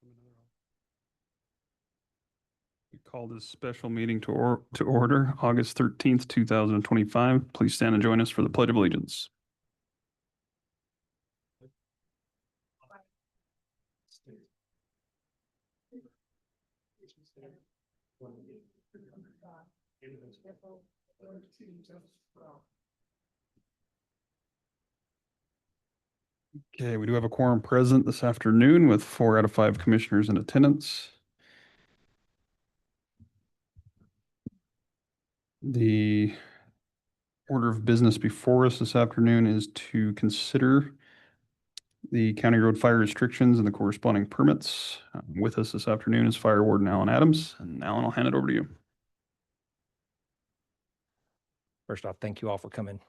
We call this special meeting to order, August 13th, 2025. Please stand and join us for the Pledge of Allegiance. Okay, we do have a quorum present this afternoon with 4 out of 5 commissioners in attendance. The order of business before us this afternoon is to consider the county road fire restrictions and the corresponding permits. With us this afternoon is Fire Warden Alan Adams. And Alan, I'll hand it over to you. First off, thank you all for coming.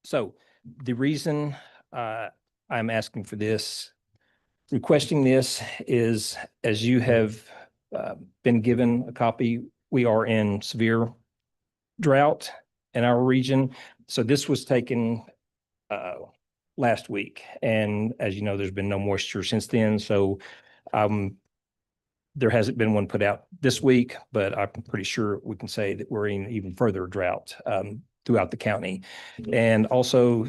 So the reason I'm asking for this, requesting this is, as you have been given a copy, we are in severe drought in our region. So this was taken last week. And as you know, there's been no moisture since then. So there hasn't been one put out this week, but I'm pretty sure we can say that we're in even further drought throughout the county. And also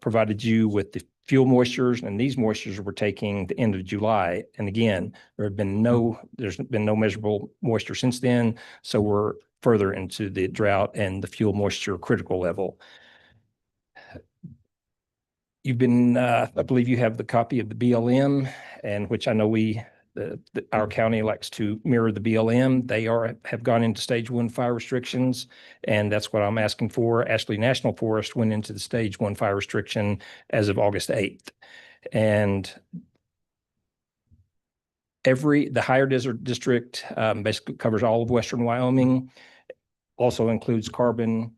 provided you with the fuel moistures, and these moistures were taking the end of July. And again, there's been no measurable moisture since then. So we're further into the drought and the fuel moisture critical level. You've been, I believe you have the copy of the BLM, and which I know our county likes to mirror the BLM. They have gone into stage 1 fire restrictions, and that's what I'm asking for. Ashley National Forest went into the stage 1 fire restriction as of August 8th. And the higher desert district basically covers all of western Wyoming, also includes Carbon,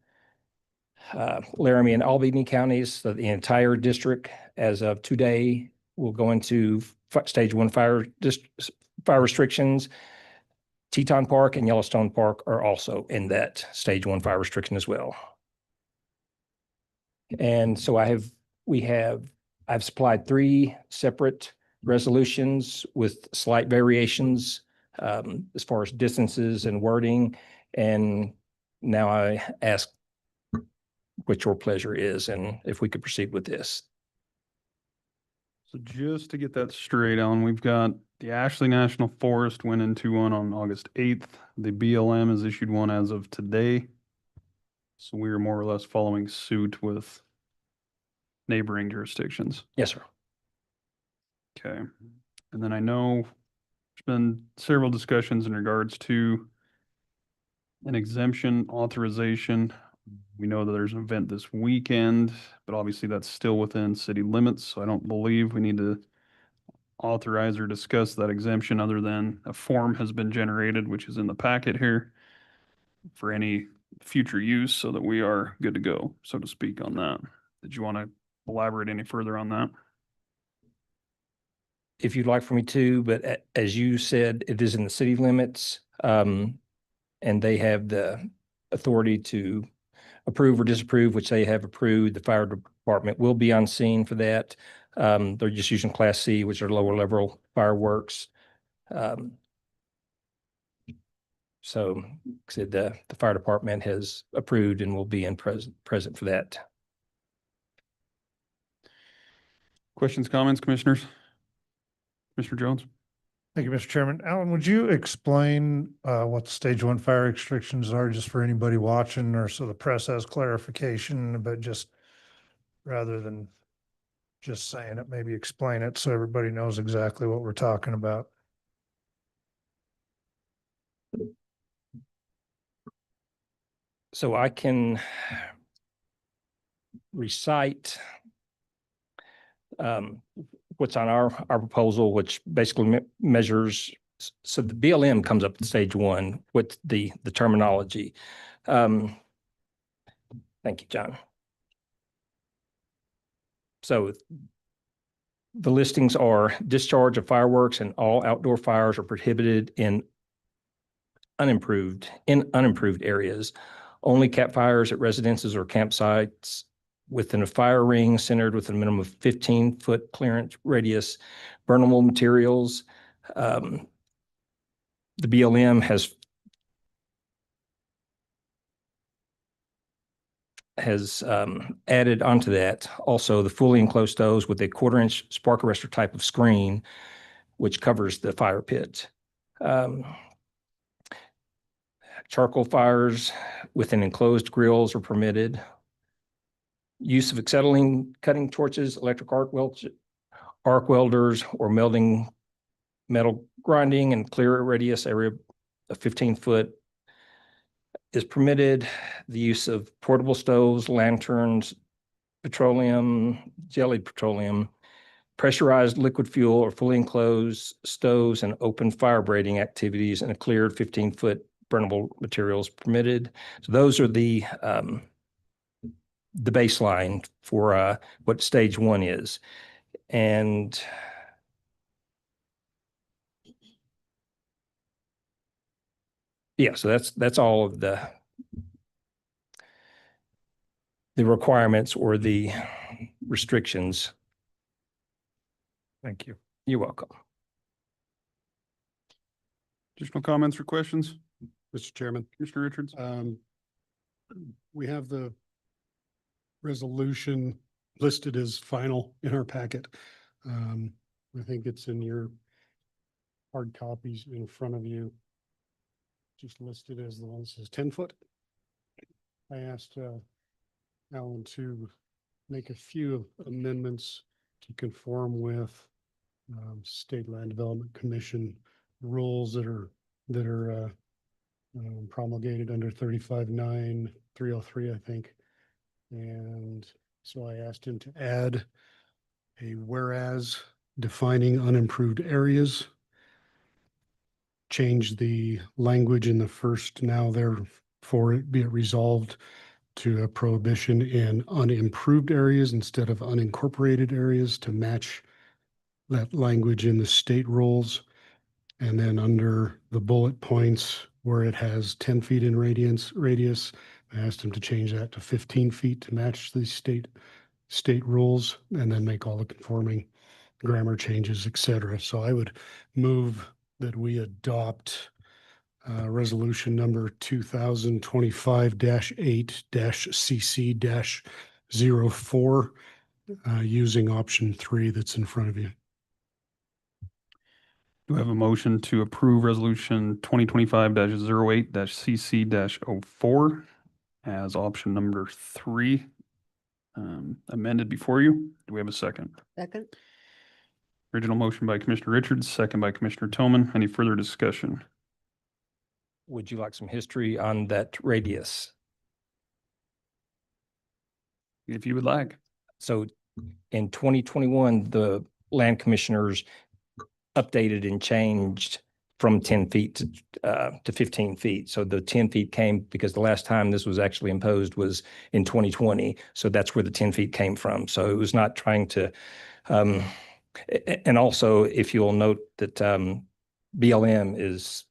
Laramie, and Albany counties. So the entire district as of today will go into stage 1 fire restrictions. Teton Park and Yellowstone Park are also in that stage 1 fire restriction as well. And so I've supplied 3 separate resolutions with slight variations as far as distances and wording. And now I ask what your pleasure is and if we could proceed with this. So just to get that straight, Alan, we've got the Ashley National Forest went into one on August 8th. The BLM has issued one as of today. So we are more or less following suit with neighboring jurisdictions. Yes, sir. Okay. And then I know there's been several discussions in regards to an exemption authorization. We know that there's an event this weekend, but obviously that's still within city limits. So I don't believe we need to authorize or discuss that exemption other than a form has been generated, which is in the packet here for any future use so that we are good to go, so to speak, on that. Did you want to elaborate any further on that? If you'd like for me to, but as you said, it is in the city limits, and they have the authority to approve or disapprove, which they have approved. The fire department will be on scene for that. They're just using Class C, which are lower level fireworks. So said the fire department has approved and will be present for that. Questions, comments, commissioners? Mr. Jones? Thank you, Mr. Chairman. Alan, would you explain what the stage 1 fire restrictions are just for anybody watching, or so the press has clarification, but just rather than just saying it, maybe explain it so everybody knows exactly what we're talking about. So I can recite what's on our proposal, which basically measures. So the BLM comes up at stage 1 with the terminology. Thank you, John. So the listings are discharge of fireworks and all outdoor fires are prohibited in unimproved areas. Only campfires at residences or campsites within a fire ring centered with a minimum of 15-foot clearance radius, burnable materials. The BLM has added onto that also the fully enclosed stoves with a 1/4-inch spark arrestor type of screen, which covers the fire pit. Charcoal fires within enclosed grills are permitted. Use of acetylene cutting torches, electric arc welders, or melting metal grinding and clear radius area of 15-foot is permitted. The use of portable stoves, lanterns, jellied petroleum, pressurized liquid fuel, or fully enclosed stoves and open fire braiding activities in a cleared 15-foot burnable materials permitted. So those are the baseline for what stage 1 is. And yeah, so that's all of the requirements or the restrictions. Thank you. You're welcome. Additional comments or questions? Mr. Chairman, Commissioner Richards? we have the resolution listed as final in our packet. I think it's in your hard copies in front of you. Just listed as the one that says 10-foot. I asked Alan to make a few amendments to conform with State Land Development Commission rules that are promulgated under 35.9.303, I think. And so I asked him to add a whereas defining unimproved areas, change the language in the first now therefore it be it resolved to a prohibition in unimproved areas instead of unincorporated areas to match that language in the state rules. And then under the bullet points where it has 10 feet in radius, I asked him to change that to 15 feet to match the state rules, and then make all the conforming grammar changes, etc. So I would move that we adopt resolution number 2025-8-CC-04 using option 3 that's in front of you. Do we have a motion to approve resolution 2025-08-CC-04 as option number 3 amended before you? Do we have a second? Second. Original motion by Commissioner Richards, second by Commissioner Tillman. Any further discussion? Would you like some history on that radius? If you would like. So in 2021, the land commissioners updated and changed from 10 feet to 15 feet. So the 10 feet came because the last time this was actually imposed was in 2020. So that's where the 10 feet came from. So it was not trying to, and also if you'll note that BLM is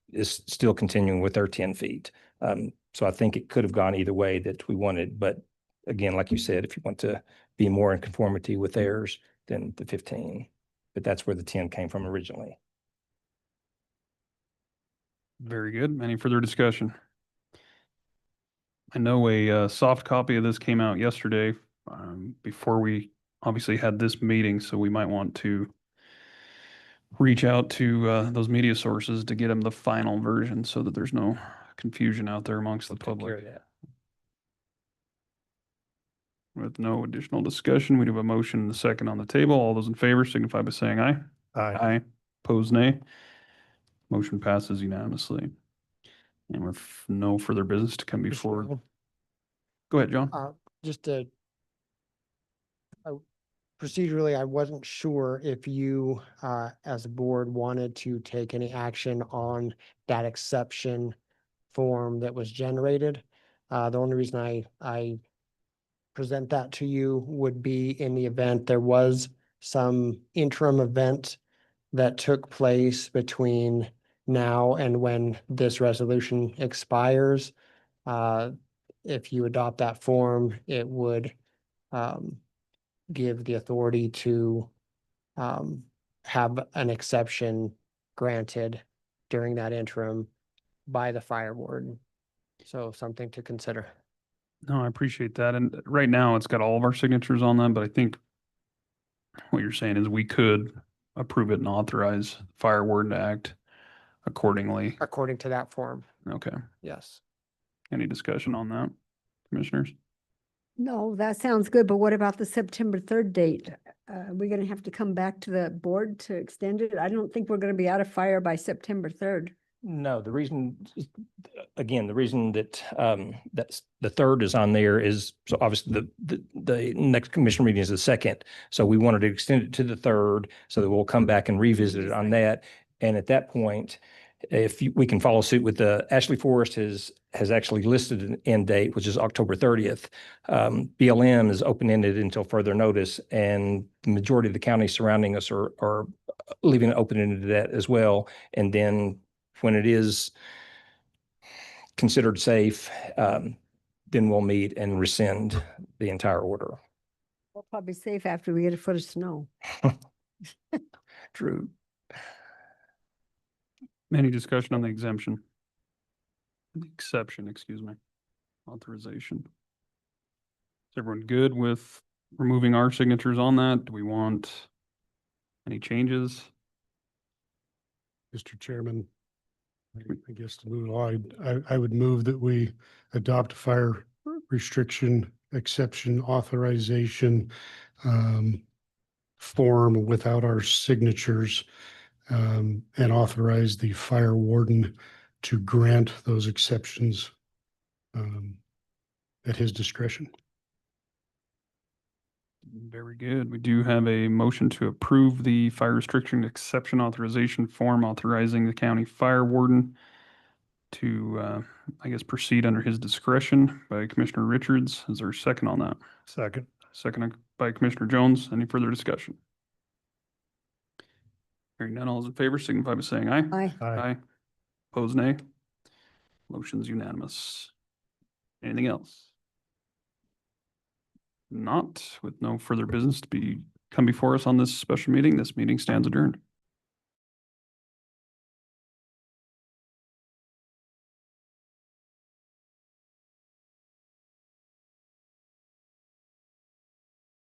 still continuing with their 10 feet. So I think it could have gone either way that we wanted. But again, like you said, if you want to be more in conformity with theirs, then the 15. But that's where the 10 came from originally. Very good. Any further discussion? I know a soft copy of this came out yesterday before we obviously had this meeting, so we might want to reach out to those media sources to get them the final version so that there's no confusion out there amongst the Take care public. of that. With no additional discussion, we do have a motion and a second on the table. All those in favor signify by saying aye. Aye. Opposed, nay. Motion passes unanimously. And with no further business to come before. Go ahead, John. Just procedurally, I wasn't sure if you, as a board, wanted to take any action on that exception form that was generated. The only reason I present that to you would be in the event there was some interim event that took place between now and when this resolution expires. If you adopt that form, it would give the authority to have an exception granted during that interim by the fire warden. So something to consider. No, I appreciate that. And right now it's got all of our signatures on them, but I think what you're saying is we could approve it and authorize the fire warden to act accordingly. According to that form, Okay. yes. Any discussion on that, commissioners? No, that sounds good, but what about the September 3rd date? We're gonna have to come back to the board to extend it? I don't think we're gonna be out of fire by September 3rd. No, the reason, again, the reason that that's the 3rd is on there is, so obviously the next commission meeting is the 2nd. So we wanted to extend it to the 3rd so that we'll come back and revisit it on that. And at that point, if we can follow suit with the Ashley Forest has actually listed an end date, which is October 30th. BLM is open-ended until further notice, and the majority of the counties surrounding us are leaving it open-ended to that as well. And then when it is considered safe, then we'll meet and rescind the entire order. We'll probably be safe after we get a foot of snow. True. Any discussion on the exemption? The exception, excuse me, authorization. Is everyone good with removing our signatures on that? Do we want any changes? Mr. Chairman, I guess to move on, I would move that we adopt fire restriction exception authorization form without our signatures, and authorize the fire warden to grant those exceptions at his discretion. Very good. We do have a motion to approve the fire restriction exception authorization form authorizing the county fire warden to, I guess, proceed under his discretion by Commissioner Richards. Is there a second on that? Second. Second by Commissioner Jones. Any further discussion? Hearing none, all those in favor signify by saying aye. Aye. Aye. Opposed, nay. Motion's unanimous. Anything else? Not, with no further business to come before us on this special meeting, this meeting stands adjourned.